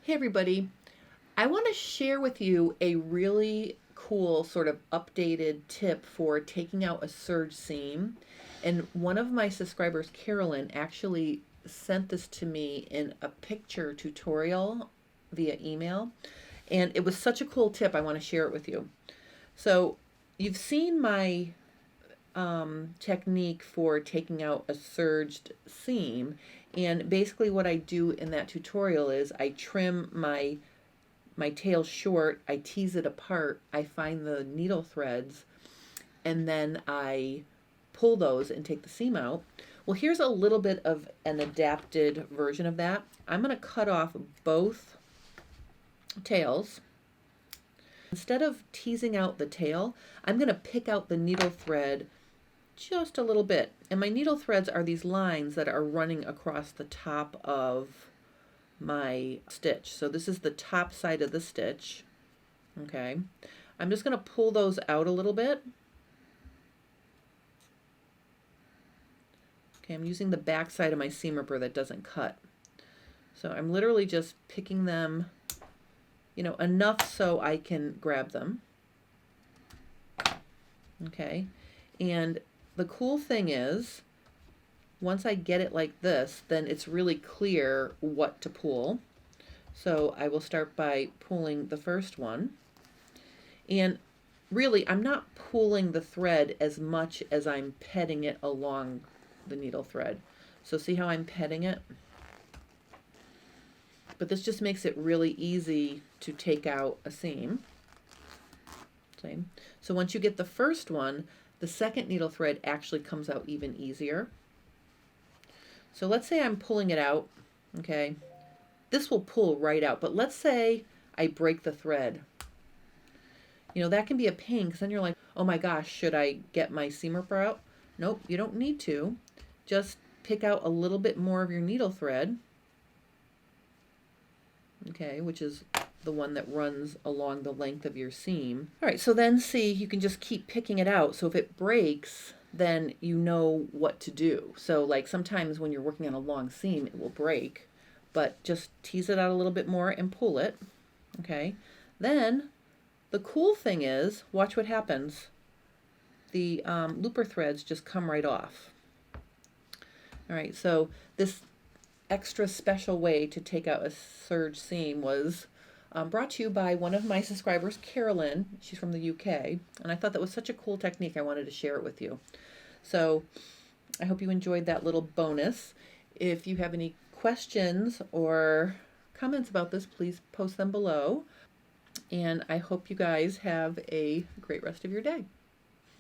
Hey everybody, I want to share with you a really cool sort of updated tip for taking out a serge seam. And one of my subscribers, Carolyn, actually sent this to me in a picture tutorial via email. And it was such a cool tip, I want to share it with you. So you've seen my technique for taking out a serged seam. And basically what I do in that tutorial is I trim my tail short, I tease it apart, I find the needle threads, and then I pull those and take the seam out. Well, here's a little bit of an adapted version of that. I'm going to cut off both tails. Instead of teasing out the tail, I'm going to pick out the needle thread just a little bit. And my needle threads are these lines that are running across the top of my stitch. So this is the top side of the stitch. Okay, I'm just going to pull those out a little bit. Okay, I'm using the back side of my seam ripper that doesn't cut. So I'm literally just picking them, enough so I can grab them. Okay, and the cool thing is, once I get it like this, then it's really clear what to pull. So I will start by pulling the first one. And really, I'm not pulling the thread as much as I'm petting it along the needle thread. So see how I'm petting it? But this just makes it really easy to take out a seam. See? So once you get the first one, the second needle thread actually comes out even easier. So let's say I'm pulling it out, okay? This will pull right out, but let's say I break the thread. That can be a pain because then you're like, oh my gosh, should I get my seam ripper out? Nope, you don't need to. Just pick out a little bit more of your needle thread, okay, which is the one that runs along the length of your seam. All right, so then see, you can just keep picking it out. So if it breaks, then you know what to do. So like sometimes when you're working on a long seam, it will break, but just tease it out a little bit more and pull it, okay? Then the cool thing is, watch what happens. The looper threads just come right off. All right, so this extra special way to take out a serge seam was brought to you by one of my subscribers, Carolyn. She's from the UK, and I thought that was such a cool technique. I wanted to share it with you. So I hope you enjoyed that little bonus. If you have any questions or comments about this, please post them below. And I hope you guys have a great rest of your day.